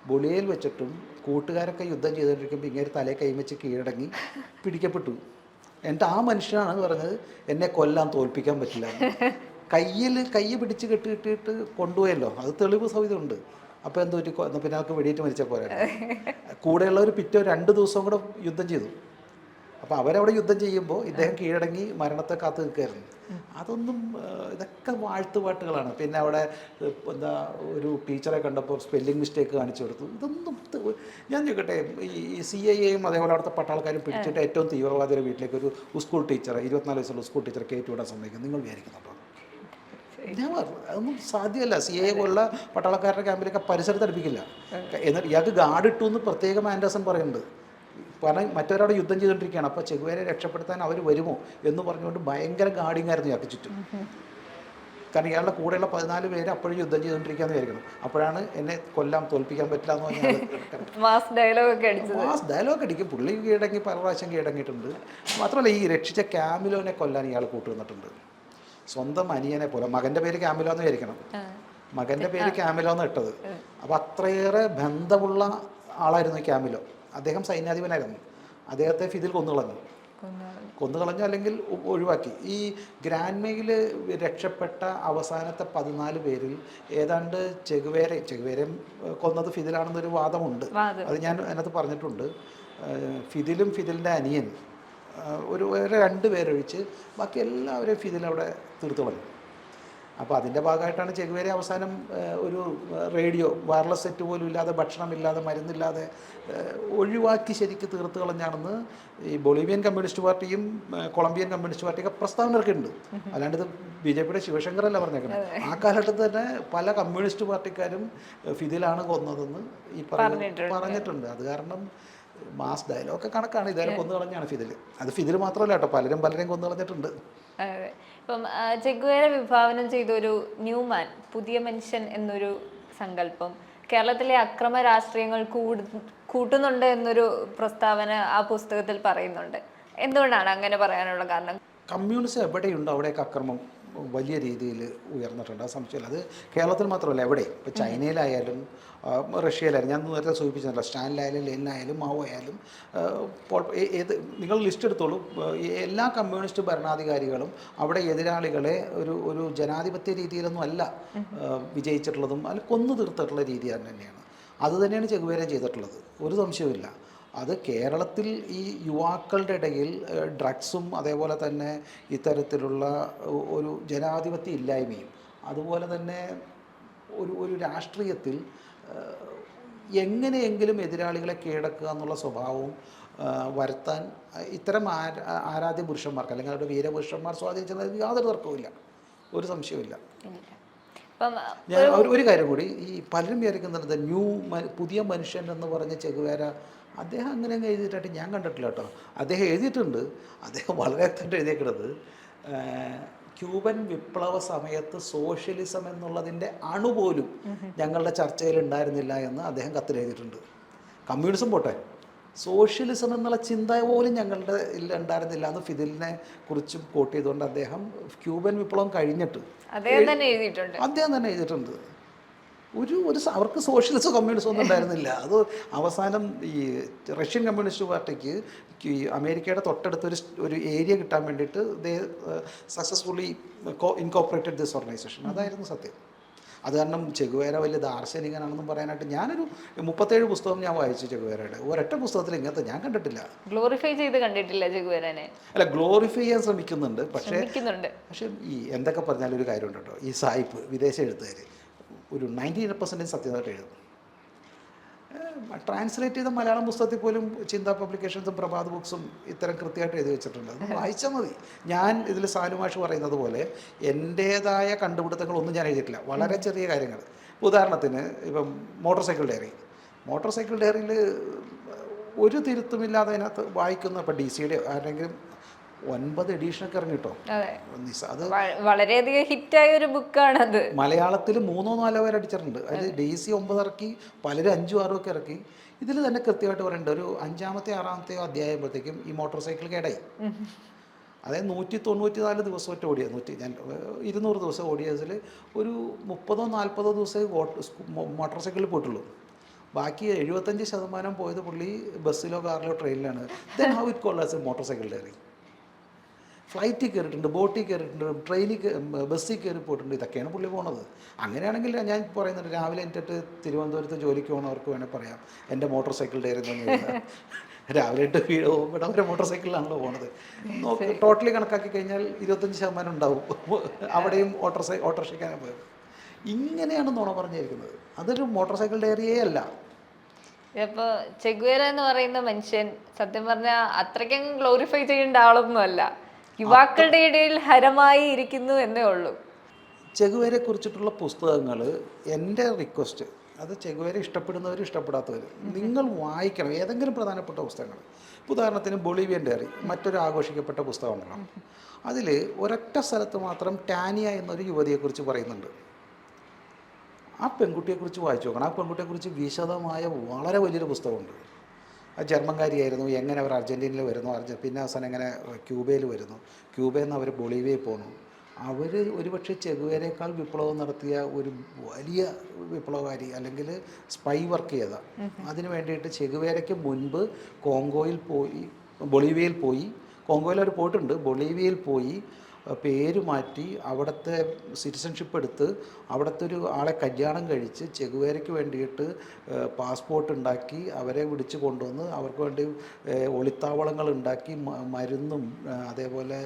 A: ബൊളിവിയയിൽ വെച്ചിട്ടും കൂട്ടുകാരൊക്കെ യുദ്ധം ചെയ്തുകൊണ്ടിരിക്കുമ്പോൾ ഇങ്ങനെ തലയെ കൈവച്ച് കീഴടങ്ങി പിടിക്കപ്പെട്ടു. എന്നിട്ട് ആ മനുഷ്യനാണ് പറഞ്ഞത് എന്നെ കൊല്ലാൻ തോൽപ്പിക്കാൻ പറ്റില്ല. കൈ പിടിച്ച് കെട്ടിയിട്ട് കൊണ്ടുപോയല്ലോ, അത് തെളിവ് സഹിതമുണ്ട്. അപ്പോൾ എന്തോ പിന്നെ ആൾക്ക് വെടിയേറ്റ് മരിച്ച പോലെ. കൂടെയുള്ളവർ പിറ്റേ 2 ദിവസം കൂടെ യുദ്ധം ചെയ്തു. അപ്പോൾ അവരവിടെ യുദ്ധം ചെയ്യുമ്പോൾ ഇദ്ദേഹം കീഴടങ്ങി മരണത്തെ കാത്തു നിൽക്കുകയായിരുന്നു. അതൊന്നും, ഇതൊക്കെ വാഴ്ത്തുപാട്ടുകളാണ്. പിന്നെ അവിടെ എന്താ ഒരു ടീച്ചറെ കണ്ടപ്പോൾ സ്പെല്ലിംഗ് മിസ്റ്റേക്ക് കാണിച്ചു കൊടുത്തു. ഇതൊന്നും ഞാൻ ചോദിക്കട്ടെ, ഈ CIAയും അതേപോലെ അവിടുത്തെ പട്ടാളക്കാരും പിടിച്ചിട്ട് ഏറ്റവും തീവ്രവാദിയുടെ വീട്ടിലേക്ക് ഒരു സ്കൂൾ ടീച്ചറെ, 24 വയസ്സുള്ള സ്കൂൾ ടീച്ചറെ കയറ്റിവിടാൻ സമ്മതിക്കും നിങ്ങൾ വിചാരിക്കുന്നുണ്ടോ? ഞാൻ പറഞ്ഞു അതൊന്നും സാധ്യമല്ല. CIA പോലുള്ള പട്ടാളക്കാരുടെ ക്യാമ്പിലൊക്കെ പരിസരത്ത് അടുപ്പിക്കില്ല. എന്നിട്ട് ഇയാൾക്ക് ഗാർഡ് ഇട്ടു എന്ന് പ്രത്യേകം ആൻഡേഴ്സൺ പറയുന്നുണ്ട്. കാരണം മറ്റൊരാളെ യുദ്ധം ചെയ്തുകൊണ്ടിരിക്കുകയാണ്, അപ്പോൾ ചെഗുവേരയെ രക്ഷപ്പെടുത്താൻ അവർ വരുമോ എന്ന് പറഞ്ഞുകൊണ്ട് ഭയങ്കര ഗാർഡിങ് ആയിരുന്നു ഇയാൾക്ക് ചുറ്റും. കാരണം ഇയാളുടെ കൂടെയുള്ള 14 പേര് അപ്പോഴും യുദ്ധം ചെയ്തുകൊണ്ടിരിക്കുകയെന്ന് വിചാരിക്കണം. അപ്പോഴാണ് എന്നെ കൊല്ലാൻ തോൽപ്പിക്കാൻ പറ്റില്ല എന്ന് പറഞ്ഞാൽ
B: മാസ്
A: ഡയലോഗ് അടിക്കും. പുള്ളി കീഴടങ്ങി പല പ്രാവശ്യം കീഴടങ്ങിയിട്ടുണ്ട്. മാത്രമല്ല ഈ രക്ഷിച്ച ക്യാമിലോനെ കൊല്ലാൻ ഇയാൾ കൂട്ടുനിന്നിട്ടുണ്ട്. സ്വന്തം അനിയനെ പോലെ. മകൻ്റെ പേര് ക്യാമിലോ എന്ന് വിചാരിക്കണം. മകൻ്റെ പേര് ക്യാമിലോ എന്ന് ഇട്ടത്. അപ്പോൾ അത്രയേറെ ബന്ധമുള്ള ആളായിരുന്നു ക്യാമിലോ. അദ്ദേഹം സൈന്യാധിപനായിരുന്നു. അദ്ദേഹത്തെ ഫിദിൽ കൊന്നുകളഞ്ഞു അല്ലെങ്കിൽ ഒഴിവാക്കി. ഈ ഗ്രാൻമയിൽ രക്ഷപ്പെട്ട അവസാനത്തെ 14 പേരിൽ ഏതാണ്ട് ചെഗുവേരയും കൊന്നത് ഫിദിലാണെന്നൊരു വാദമുണ്ട്. അത് ഞാൻ അതിനകത്ത് പറഞ്ഞിട്ടുണ്ട്. ഫിദിലിൻ്റെ അനിയൻ ഒരു 2 പേരൊഴിച്ച് ബാക്കി എല്ലാവരെയും ഫിദിൽ അവിടെ തീർത്തു കളഞ്ഞു. അപ്പോൾ അതിൻ്റെ ഭാഗമായിട്ടാണ് ചെഗുവേര അവസാനം ഒരു റേഡിയോ, വയർലെസ് സെറ്റ് പോലും ഇല്ലാതെ, ഭക്ഷണമില്ലാതെ, മരുന്നില്ലാതെ ഒഴിവാക്കി ശരിക്ക് തീർത്ത് കളഞ്ഞാണെന്ന് ഈ ബൊളീവിയൻ കമ്മ്യൂണിസ്റ്റ് പാർട്ടിയും കൊളംബിയൻ കമ്മ്യൂണിസ്റ്റ് പാർട്ടിയൊക്കെ പ്രസ്താവന ഇറക്കിയിട്ടുണ്ട്. അല്ലാണ്ട് ഇത് BJPയുടെ ശിവശങ്കറല്ല പറഞ്ഞേക്കുന്നത്. ആ കാലഘട്ടത്തിൽ തന്നെ പല കമ്മ്യൂണിസ്റ്റ് പാർട്ടിക്കാരും ഫിദിലാണ് കൊന്നതെന്ന് ഈ പറഞ്ഞിട്ടുണ്ട്. അത് കാരണം മാസ് ഡയലോഗൊക്കെ കണക്കാണ്. ഇതേപോലെ കൊന്നു കളഞ്ഞാണ് ഫിദിൽ. അത് ഫിദിൽ മാത്രമല്ല കേട്ടോ, പലരും കൊന്നു കളഞ്ഞിട്ടുണ്ട്.
B: അതെ. ഇപ്പം ചെഗുവേര വിഭാവനം ചെയ്ത ഒരു ന്യൂമാൻ, പുതിയ മനുഷ്യൻ എന്നൊരു സങ്കല്പം കേരളത്തിലെ അക്രമ രാഷ്ട്രീയങ്ങൾ കൂട്ടുന്നുണ്ട് എന്നൊരു പ്രസ്താവന ആ പുസ്തകത്തിൽ പറയുന്നുണ്ട്. എന്തുകൊണ്ടാണ് അങ്ങനെ പറയാനുള്ള കാരണം?
A: കമ്മ്യൂണിസം എവിടെയുണ്ടോ അവിടെയൊക്കെ അക്രമം വലിയ രീതിയിൽ ഉയർന്നിട്ടുണ്ട്. ആ സംശയമില്ല. അത് കേരളത്തിൽ മാത്രമല്ല, എവിടെയും. ഇപ്പോൾ ചൈനയിലായാലും റഷ്യയിലായാലും, ഞാൻ നേരത്തെ സൂചിപ്പിച്ചല്ലോ, സ്റ്റാലിനായാലും ലെനിനായാലും മാവോ ആയാലും ഏത് നിങ്ങൾ ലിസ്റ്റ് എടുത്തോളൂ. എല്ലാ കമ്മ്യൂണിസ്റ്റ് ഭരണാധികാരികളും അവിടെ എതിരാളികളെ ഒരു ജനാധിപത്യ രീതിയിലൊന്നും അല്ല വിജയിച്ചിട്ടുള്ളതും അല്ല കൊന്നു തീർത്തിട്ടുള്ള രീതി തന്നെയാണ്. അതുതന്നെയാണ് ചെഗുവേര ചെയ്തിട്ടുള്ളത്, ഒരു സംശയവുമില്ല. അത് കേരളത്തിൽ ഈ യുവാക്കളുടെ ഇടയിൽ ഡ്രഗ്സും അതേപോലെ തന്നെ ഇത്തരത്തിലുള്ള ഒരു ജനാധിപത്യ ഇല്ലായ്മയും അതുപോലെ തന്നെ ഒരു രാഷ്ട്രീയത്തിൽ എങ്ങനെയെങ്കിലും എതിരാളികളെ കീഴടക്കുക എന്നുള്ള സ്വഭാവവും വരുത്താൻ ഇത്തരം ആരാധ്യ പുരുഷന്മാർക്ക് അല്ലെങ്കിൽ അവരുടെ വീരപുരുഷന്മാർ സ്വാധീനിച്ചത് യാതൊരു തർക്കവുമില്ല, ഒരു സംശയവുമില്ല. ഞാൻ ഒരു കാര്യം കൂടി, ഈ പലരും വിചാരിക്കുന്നുണ്ട് പുതിയ മനുഷ്യൻ എന്ന് പറഞ്ഞ ചെഗുവേര അദ്ദേഹം അങ്ങനെ അങ്ങ് എഴുതിയിട്ടായിട്ട് ഞാൻ കണ്ടിട്ടില്ല കേട്ടോ. അദ്ദേഹം എഴുതിയിട്ടുണ്ട്. അദ്ദേഹം വളരെ വ്യക്തമായിട്ട് എഴുതിയേക്കുന്നത് ക്യൂബൻ വിപ്ലവ സമയത്ത് സോഷ്യലിസം എന്നുള്ളതിൻ്റെ അണുപോലും ഞങ്ങളുടെ ചർച്ചയിൽ ഉണ്ടായിരുന്നില്ല എന്ന് അദ്ദേഹം കത്തിൽ എഴുതിയിട്ടുണ്ട്. കമ്മ്യൂണിസം പോട്ടെ, സോഷ്യലിസം എന്നുള്ള ചിന്ത പോലും ഞങ്ങളുടെ ഉണ്ടായിരുന്നില്ല എന്ന് ഫിദിലിനെ കുറിച്ചും കോട്ട് ചെയ്തുകൊണ്ട് അദ്ദേഹം ക്യൂബൻ വിപ്ലവം കഴിഞ്ഞിട്ട്
B: അദ്ദേഹം തന്നെ എഴുതിയിട്ടുണ്ട്.
A: അവർക്ക് സോഷ്യലിസം കമ്മ്യൂണിസം ഒന്നും ഉണ്ടായിരുന്നില്ല. അത് അവസാനം ഈ റഷ്യൻ കമ്മ്യൂണിസ്റ്റ് പാർട്ടിക്ക് ഈ അമേരിക്കയുടെ തൊട്ടടുത്തൊരു ഏരിയ കിട്ടാൻ വേണ്ടിയിട്ട് ദേ സക്സസ്ഫുള്ളി ഇൻകോർപ്പറേറ്റഡ് ദിസ് ഓർഗനൈസേഷൻ. അതായിരുന്നു സത്യം. അത് കാരണം ചെഗുവേര വലിയ ദാർശനികനാണെന്നും പറയാനായിട്ട് ഞാനൊരു 37 പുസ്തകം ഞാൻ വായിച്ചു ചെഗുവേരയുടെ. ഒരൊറ്റ പുസ്തകത്തിൽ ഇങ്ങനത്തെ ഞാൻ കണ്ടിട്ടില്ല.
B: ഗ്ലോറിഫൈ ചെയ്ത് കണ്ടിട്ടില്ല ചെഗുവേരനെ.
A: അല്ല, ഗ്ലോറിഫൈ ചെയ്യാൻ ശ്രമിക്കുന്നുണ്ട്. പക്ഷേ ഈ എന്തൊക്കെ പറഞ്ഞാലും ഒരു കാര്യമുണ്ട് കേട്ടോ, ഈ സായിപ്പ് വിദേശ എഴുത്തുകാർ ഒരു 99% സത്യമായിട്ട് എഴുതും. ട്രാൻസ്ലേറ്റ് ചെയ്ത മലയാളം പുസ്തകത്തിൽ പോലും ചിന്ത പബ്ലിക്കേഷൻസും പ്രഭാത് ബുക്സും ഇത്തരം കൃത്യമായിട്ട് എഴുതി വെച്ചിട്ടുണ്ട്. അത് വായിച്ചാൽ മതി. ഞാൻ ഇതിൽ സാനുമാഷ് പറയുന്നത് പോലെ എൻ്റേതായ കണ്ടുപിടുത്തങ്ങളൊന്നും ഞാൻ എഴുതിയിട്ടില്ല. വളരെ ചെറിയ കാര്യങ്ങൾ. ഉദാഹരണത്തിന് ഇപ്പം മോട്ടോർ സൈക്കിൾ ഡയറിയിൽ ഒരു തിരുത്തുമില്ലാതെ അതിനകത്ത് വായിക്കുന്ന, ഇപ്പം DC-യുടെ ആരെങ്കിലും 9 എഡീഷനൊക്കെ ഇറങ്ങിട്ടോ.
B: അത് വളരെയധികം ഹിറ്റായ ഒരു ബുക്കാണത്.
A: മലയാളത്തിൽ 3-4 പേര് അടിച്ചിട്ടുണ്ട്. അതിൽ DC 9 ഇറക്കി, പലരും 5-6 ഒക്കെ ഇറക്കി. ഇതിൽ തന്നെ കൃത്യമായിട്ട് പറയേണ്ടത് ഒരു 5-ാമത്തെ 6-ാമത്തെ അധ്യായമ്പോഴത്തേക്കും ഈ മോട്ടോർ സൈക്കിൾ കേടായി. അതായത് 194 ദിവസം ഒറ്റ ഓടിയത്, 200 ദിവസം ഓടിയതിൽ ഒരു 30-40 ദിവസമേ മോട്ടോർ സൈക്കിളിൽ പോയിട്ടുള്ളൂ. ബാക്കി 75% പോയത് പുള്ളി ബസ്സിലോ കാറിലോ ട്രെയിനിലാണ്. Then how it called as a motorcycle diary. ഫ്ലൈറ്റിൽ കയറിയിട്ടുണ്ട്, ബോട്ടിൽ കയറിയിട്ടുണ്ട്, ബസ്സിൽ കയറി പോയിട്ടുണ്ട്. ഇതൊക്കെയാണ് പുള്ളി പോണത്. അങ്ങനെയാണെങ്കിൽ ഞാൻ പറയുന്നുണ്ട്, രാവിലെ എന്നിട്ട് തിരുവനന്തപുരത്ത് ജോലിക്ക് പോകുന്നവർക്ക് വേണമെങ്കിൽ പറയാം എൻ്റെ മോട്ടോർ സൈക്കിൾ ഡയറി തന്നെ. രാവിലെ ഇട്ട് പോകുമ്പോൾ അവർ മോട്ടോർ സൈക്കിളിലാണല്ലോ പോണത്. ടോട്ടലി കണക്കാക്കി കഴിഞ്ഞാൽ 25% ഉണ്ടാവും. അവിടെയും ഓട്ടോറിക്ഷയ്ക്കാണ് പോയത്. ഇങ്ങനെയാണ് നുണ പറഞ്ഞിരിക്കുന്നത്. അതൊരു മോട്ടോർ സൈക്കിൾ ഡയറിയേ അല്ല.
B: ഇപ്പോൾ ചെഗുവേര എന്ന് പറയുന്ന മനുഷ്യൻ സത്യം പറഞ്ഞാൽ അത്രയ്ക്കും ഗ്ലോറിഫൈ ചെയ്യേണ്ട ആളൊന്നുമല്ല. യുവാക്കളുടെ ഇടയിൽ ഹരമായി ഇരിക്കുന്നു എന്നേ ഉള്ളൂ.
A: ചെഗുവേരയെ കുറിച്ചിട്ടുള്ള പുസ്തകങ്ങൾ എൻ്റെ റിക്വസ്റ്റ്, അത് ചെഗുവേര ഇഷ്ടപ്പെടുന്നവരും ഇഷ്ടപ്പെടാത്തവരും നിങ്ങൾ വായിക്കണം. ഏതെങ്കിലും പ്രധാനപ്പെട്ട പുസ്തകങ്ങൾ. ഉദാഹരണത്തിന് ബൊളീവിയൻ ഡയറി മറ്റൊരു ആഘോഷിക്കപ്പെട്ട പുസ്തകമാണല്ലോ. അതിൽ ഒരൊറ്റ സ്ഥലത്ത് മാത്രം ടാനിയ എന്നൊരു യുവതിയെക്കുറിച്ച് പറയുന്നുണ്ട്. ആ പെൺകുട്ടിയെക്കുറിച്ച് വായിച്ചു നോക്കണം. ആ പെൺകുട്ടിയെക്കുറിച്ച് വിശദമായ വളരെ വലിയൊരു പുസ്തകമുണ്ട്. ജർമ്മൻകാരിയായിരുന്നു, എങ്ങനെ അവർ അർജൻറ്റീനയിൽ വരുന്നു, പിന്നെ അവസാനം എങ്ങനെ ക്യൂബയിൽ വരുന്നു, ക്യൂബയിൽ നിന്ന് അവർ ബൊളീവിയയിൽ പോന്നു. അവർ ഒരുപക്ഷെ ചെഗുവേരയേക്കാൾ വിപ്ലവം നടത്തിയ ഒരു വലിയ വിപ്ലവകാരി, അല്ലെങ്കിൽ സ്പൈ വർക്ക് ചെയ്ത. അതിന് വേണ്ടിയിട്ട് ചെഗുവേരയ്ക്ക് മുൻപ് ബൊളീവിയയിൽ പോയി, കോങ്കോയിൽ അവർ പോയിട്ടുണ്ട്, ബൊളീവിയയിൽ പോയി പേര് മാറ്റി അവിടുത്തെ സിറ്റിസൺഷിപ്പ് എടുത്ത് അവിടുത്തെ ഒരു ആളെ കല്യാണം കഴിച്ച് ചെഗുവേരയ്ക്ക് വേണ്ടിയിട്ട് പാസ്പോർട്ട് ഉണ്ടാക്കി അവരെ വിളിച്ച് കൊണ്ടുവന്ന് അവർക്ക് വേണ്ടി ഒളിത്താവളങ്ങൾ ഉണ്ടാക്കി മരുന്നും അതേപോലെ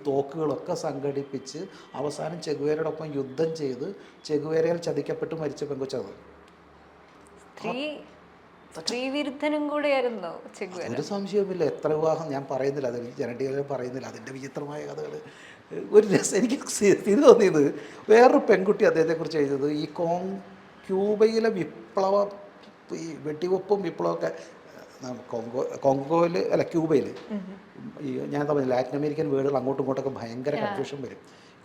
A: തോക്കുകളൊക്കെ സംഘടിപ്പിച്ച് അവസാനം ചെഗുവേരയോടൊപ്പം യുദ്ധം ചെയ്ത് ചെഗുവേരയിൽ ചതിക്കപ്പെട്ട് മരിച്ച പെങ്കൊച്ചത്.
B: സ്ത്രീവിരുദ്ധനും കൂടെയായിരുന്നു ചെഗുവേര.
A: ഒരു സംശയവുമില്ല. എത്ര വിവാഹം ഞാൻ പറയുന്നില്ല, അത് ജനഡികളെ പറയുന്നില്ല. അതിൻ്റെ വിചിത്രമായ കഥകൾ. ഒരു രസം എനിക്ക് ഇത് തോന്നിയത്, വേറൊരു പെൺകുട്ടി അദ്ദേഹത്തെക്കുറിച്ച് എഴുതിയത് ഈ ക്യൂബയിലെ വിപ്ലവം, ഈ വെട്ടിവെപ്പും വിപ്ലവമൊക്കെ ക്യൂബയിൽ ഈ ഞാൻ പറഞ്ഞ ലാറ്റിൻ അമേരിക്കൻ വേർഡുകൾ അങ്ങോട്ടും ഇങ്ങോട്ടൊക്കെ ഭയങ്കര കൺഫ്യൂഷൻ വരും.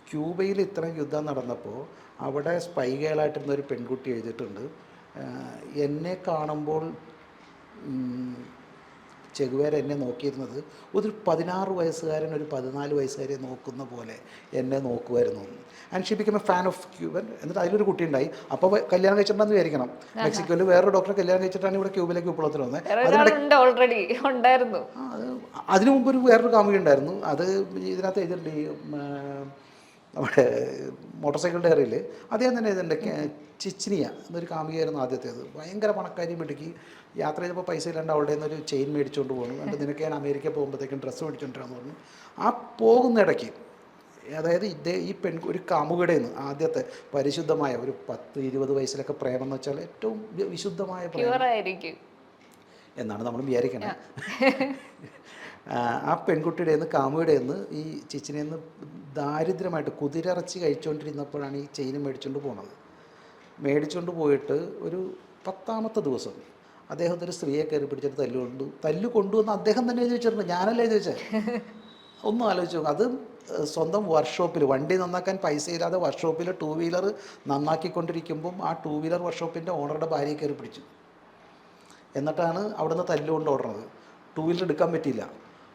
A: ക്യൂബയിൽ ഇത്രയും യുദ്ധം നടന്നപ്പോൾ അവിടെ സ്പൈകളായിട്ടിരുന്ന ഒരു പെൺകുട്ടി എഴുതിയിട്ടുണ്ട്, എന്നെ കാണുമ്പോൾ ചെഗുവേര എന്നെ നോക്കിയിരുന്നത് ഒരു 16 വയസ്സുകാരൻ ഒരു 14 വയസ്സുകാരെ നോക്കുന്ന പോലെ എന്നെ നോക്കുമായിരുന്നു. And she become a fan of Cuban. എന്നിട്ട് അതിലൊരു കുട്ടി ഉണ്ടായി. അപ്പോൾ കല്യാണം കഴിച്ചിട്ടുണ്ടെന്ന് വിചാരിക്കണം. മെക്സിക്കോയിൽ വേറൊരു ഡോക്ടറെ കല്യാണം കഴിച്ചിട്ടാണ് ഇവിടെ ക്യൂബിലേക്ക് വിപ്ലവത്തിൽ വന്നത്. അതിനു മുമ്പ് വേറൊരു കാമുകി ഉണ്ടായിരുന്നു. അത് ഇതിനകത്ത് എഴുതിയിട്ടുണ്ട്, ഈ നമ്മുടെ മോട്ടോർ സൈക്കിൾ ഡയറിയിൽ അദ്ദേഹം തന്നെ എഴുതിയിട്ടുണ്ട്. ചിച്ചിനിയ എന്നൊരു കാമുകയായിരുന്നു ആദ്യത്തേത്. ഭയങ്കര പണക്കാരി മിടുക്കി. യാത്ര ചെയ്തപ്പോൾ പൈസ ഇല്ലാണ്ട് അവളുടെ നിന്നൊരു ചെയിൻ മേടിച്ചുകൊണ്ട് പോകണം. എന്നിട്ട് നിനക്ക് ഞാൻ അമേരിക്ക പോകുമ്പോഴത്തേക്കും ഡ്രസ്സ് മേടിച്ചുകൊണ്ടിരാന്ന് പറഞ്ഞു. ആ പോകുന്ന ഇടയ്ക്ക്, അതായത് ഈ ഒരു കാമുകയുടെ നിന്ന് ആദ്യത്തെ പരിശുദ്ധമായ ഒരു 10-20 വയസ്സിലൊക്കെ പ്രേമം എന്ന് വെച്ചാൽ ഏറ്റവും വിശുദ്ധമായ പ്രേമം എന്നാണ് നമ്മൾ വിചാരിക്കണേ. ആ പെൺകുട്ടിയുടെ നിന്ന്, കാമുകയുടെ നിന്ന് ഈ ചിച്ചിനെ നിന്ന് ദാരിദ്ര്യമായിട്ട് കുതിരയിറച്ചി കഴിച്ചുകൊണ്ടിരുന്നപ്പോഴാണ് ഈ ചെയിൻ മേടിച്ചുകൊണ്ട് പോണത്. മേടിച്ചുകൊണ്ട് പോയിട്ട് ഒരു 10ാമത്തെ ദിവസം അദ്ദേഹം ഒരു സ്ത്രീയെ കയറി പിടിച്ചിട്ട് തല്ലു കൊണ്ടുവന്ന് അദ്ദേഹം തന്നെ ചോദിച്ചിട്ടുണ്ട്, ഞാനല്ലേ ചോദിച്ചത്. ഒന്നും ആലോചിച്ചു നോക്കും. അത് സ്വന്തം വർക്ക്ഷോപ്പിൽ വണ്ടി നന്നാക്കാൻ പൈസ ഇല്ലാതെ വർക്ക്ഷോപ്പിൽ 2 വീലർ നന്നാക്കിക്കൊണ്ടിരിക്കുമ്പം ആ 2 വീലർ വർക്ക്ഷോപ്പിൻ്റെ ഓണറുടെ ഭാര്യയെ കയറി പിടിച്ചു. എന്നിട്ടാണ് അവിടുന്ന് തല്ലുകൊണ്ട് ഓടുന്നത്. 2 വീലർ എടുക്കാൻ പറ്റിയില്ല.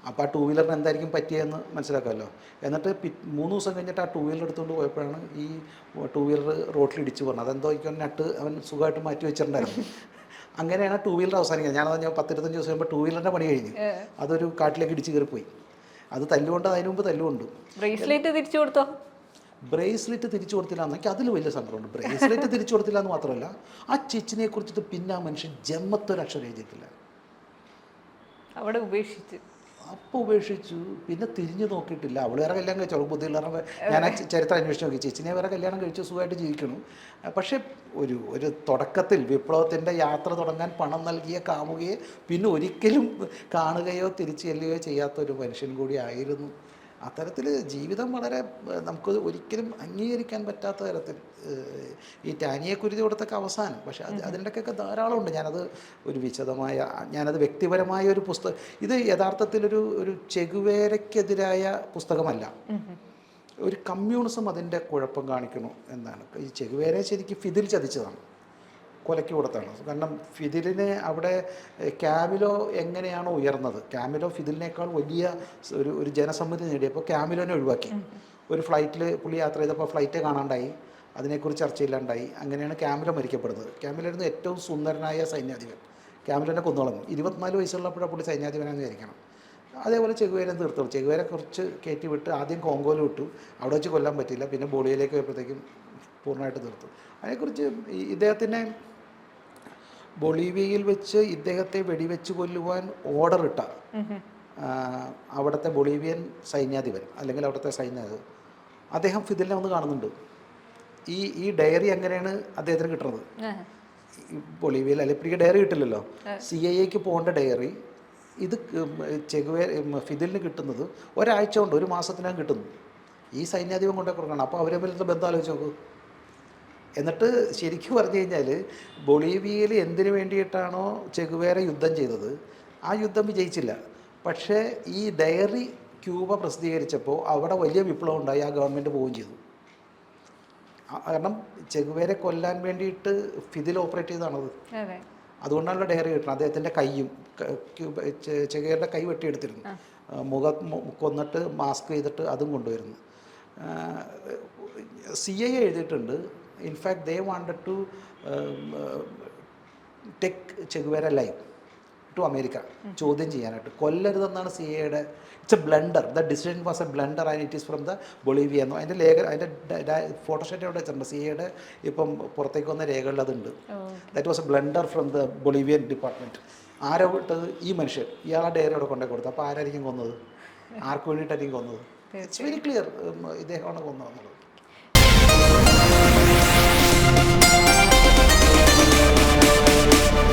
A: അപ്പോൾ ആ 2 വീലറിന് എന്തായിരിക്കും പറ്റിയതെന്ന് മനസ്സിലാക്കാമല്ലോ. എന്നിട്ട് 3 ദിവസം കഴിഞ്ഞിട്ട് ആ 2 വീലർ എടുത്തുകൊണ്ട് പോയപ്പോഴാണ് ഈ 2 വീലർ റോട്ടിൽ ഇടിച്ച് പറഞ്ഞത്. അതെന്തോ നട്ട് അവൻ സുഖമായിട്ട് മാറ്റി വെച്ചിട്ടുണ്ടായിരുന്നു. അങ്ങനെയാണ് 2 വീലർ അവസാനിക്കുന്നത്. ഞാനത് 10-25 ദിവസം കഴിയുമ്പോൾ 2 വീലറിൻ്റെ പണി കഴിഞ്ഞു. അതൊരു കാട്ടിലേക്ക് ഇടിച്ച് കയറിപ്പോയി. അത് തല്ലുകൊണ്ട്, അതിന് മുമ്പ് തല്ലുകൊണ്ട്.
B: ബ്രേസ്ലെറ്റ് തിരിച്ചു കൊടുത്തോ?
A: ബ്രേസ്ലെറ്റ് തിരിച്ചു കൊടുത്തില്ല എന്നെങ്കിൽ അതിൽ വലിയ സങ്കടമുണ്ട്. ബ്രേസ്ലെറ്റ് തിരിച്ചു കൊടുത്തില്ല എന്ന് മാത്രമല്ല, ആ ചേച്ചിനെ കുറിച്ചിട്ട് പിന്നെ ആ മനുഷ്യൻ ജന്മത്തൊരു അക്ഷരം എഴുതിയിട്ടില്ല.
B: അവിടെ ഉപേക്ഷിച്ചു.
A: അപ്പോൾ ഉപേക്ഷിച്ചു. പിന്നെ തിരിഞ്ഞു നോക്കിയിട്ടില്ല. അവൾ വേറെ കല്യാണം കഴിച്ചു. അവൾ ബുദ്ധിയുള്ളവരെ ഞാൻ ആ ചരിത്രം അന്വേഷിച്ച് നോക്കി. ചേച്ചിനെ വേറെ കല്യാണം കഴിച്ചു സുഖമായിട്ട് ജീവിക്കണം. പക്ഷേ ഒരു തുടക്കത്തിൽ വിപ്ലവത്തിൻ്റെ യാത്ര തുടങ്ങാൻ പണം നൽകിയ കാമുകയെ പിന്നെ ഒരിക്കലും കാണുകയോ തിരിച്ചു ചെല്ലുകയോ ചെയ്യാത്ത ഒരു മനുഷ്യൻ കൂടി ആയിരുന്നു. അത്തരത്തിൽ ജീവിതം വളരെ നമുക്ക് ഒരിക്കലും അംഗീകരിക്കാൻ പറ്റാത്ത തരത്തിൽ ഈ ടാനിയെ കുരുതി കൊടുത്തൊക്കെ അവസാനം. പക്ഷേ അതിൻ്റെയൊക്കെ ധാരാളം ഉണ്ട്. ഞാനത് വ്യക്തിപരമായ ഒരു പുസ്തകം. ഇത് യഥാർത്ഥത്തിലൊരു ചെഗുവേരയ്ക്കെതിരായ പുസ്തകമല്ല. ഒരു കമ്മ്യൂണിസം അതിൻ്റെ കുഴപ്പം കാണിക്കുന്നു എന്നാണ്. ഈ ചെഗുവേരയെ ശരിക്കും ഫിദിൽ ചതിച്ചതാണ്, കൊലയ്ക്ക് കൊടുത്താണ്. കാരണം ഫിദിലിനെ അവിടെ ക്യാമിലോ എങ്ങനെയാണോ ഉയർന്നത്, ക്യാമിലോ ഫിദിലിനേക്കാൾ വലിയ ഒരു ജനസമ്മതി നേടിയപ്പോൾ ക്യാമിലോനെ ഒഴിവാക്കി. ഒരു ഫ്ലൈറ്റിൽ പുള്ളി യാത്ര ചെയ്തപ്പോൾ ഫ്ലൈറ്റ് കാണാണ്ടായി, അതിനെക്കുറിച്ച് ചർച്ചയില്ലാണ്ടായി. അങ്ങനെയാണ് ക്യാമിലോ മരിക്കപ്പെടുന്നത്. ക്യാമിലായിരുന്നു ഏറ്റവും സുന്ദരനായ സൈന്യാധിപൻ. ക്യാമിലോനെ കൊന്നോളന്നു. 24 വയസ്സുള്ളപ്പോഴാണ് പുള്ളി സൈന്യാധിപനാണെന്ന് വിചാരിക്കണം. അതേപോലെ ചെഗുവേര തീർത്തു. ചെഗുവേരെ കുറച്ച് കയറ്റി വിട്ട് ആദ്യം കോങ്കോയിൽ വിട്ടു, അവിടെ വെച്ച് കൊല്ലാൻ പറ്റിയില്ല. പിന്നെ ബോളിയിലേക്ക് പോയപ്പോഴത്തേക്കും പൂർണ്ണമായിട്ട് തീർത്തു. അതിനെക്കുറിച്ച് ഇദ്ദേഹത്തിനെ ബൊളീവിയയിൽ വെച്ച് ഇദ്ദേഹത്തെ വെടിവെച്ച് കൊല്ലുവാൻ ഓർഡർ ഇട്ട അവിടുത്തെ ബൊളീവിയൻ സൈന്യാധിപൻ അല്ലെങ്കിൽ അവിടുത്തെ സൈന്യാധിപൻ അദ്ദേഹം ഫിദിലിനെ ഒന്ന് കാണുന്നുണ്ട്. ഈ ഡയറി എങ്ങനെയാണ് അദ്ദേഹത്തിന് കിട്ടുന്നത്? ബൊളീവിയയിൽ അല്ലെങ്കിൽ ഡയറി കിട്ടില്ലല്ലോ. CIA പോകേണ്ട ഡയറി ഇത് ഫിദിലിന് കിട്ടുന്നത് ഒരാഴ്ച കൊണ്ട്, ഒരു മാസത്തിനകം കിട്ടുന്നു. ഈ സൈന്യാധിപൻ കൊണ്ടേ കൊടുക്കണം. അപ്പോൾ അവരെ തമ്മിലുള്ള ബന്ധം ആലോചിച്ച് നോക്കൂ. എന്നിട്ട് ശരിക്കും പറഞ്ഞു കഴിഞ്ഞാൽ ബൊളീവിയയിൽ എന്തിനു വേണ്ടിയിട്ടാണോ ചെഗുവേര യുദ്ധം ചെയ്തത്, ആ യുദ്ധം വിജയിച്ചില്ല. പക്ഷേ ഈ ഡയറി ക്യൂബ പ്രസിദ്ധീകരിച്ചപ്പോൾ അവിടെ വലിയ വിപ്ലവം ഉണ്ടായി. ആ ഗവൺമെൻറ് പോവുകയും ചെയ്തു. കാരണം ചെഗുവേരെ കൊല്ലാൻ വേണ്ടിയിട്ട് ഫിദിൽ ഓപ്പറേറ്റ് ചെയ്തതാണത്. അതുകൊണ്ടാണല്ലോ ഡയറി കിട്ടുന്നത്. അദ്ദേഹത്തിൻ്റെ കൈയും ചെഗുവേരയുടെ കൈ വെട്ടിയെടുത്തിരുന്നു. മുഖം കൊന്നിട്ട് മാസ്ക് ചെയ്തിട്ട് അതും കൊണ്ടുവരുന്നു. CIA എഴുതിയിട്ടുണ്ട്. In fact they wanted to take Che Guevara live to America, ചോദ്യം ചെയ്യാനായിട്ട്. കൊല്ലരുതെന്നാണ് CIAയുടെ. It's a blunder. The decision was a blunder and it is from the Bolivia എന്നോ അതിൻ്റെ ഫോട്ടോഷോറ്റ് അവിടെ വെച്ചിട്ടുണ്ട്. CIAയുടെ ഇപ്പം പുറത്തേക്ക് വന്ന രേഖകളിൽ അതുണ്ട്. That was a blunder from the Bolivian department. ആരോ വിട്ടത്? ഈ മനുഷ്യൻ. ഇയാളെ ഡയറി അവിടെ കൊണ്ടേ കൊടുത്തു. അപ്പോൾ ആരായിരിക്കും കൊന്നത്? ആർക്ക് വേണ്ടിയിട്ടായിരിക്കും കൊന്നത്? ഇറ്റ്സ് വെരി ക്ലിയർ, ഇദ്ദേഹമാണ് കൊന്നതെന്നുള്ളത്.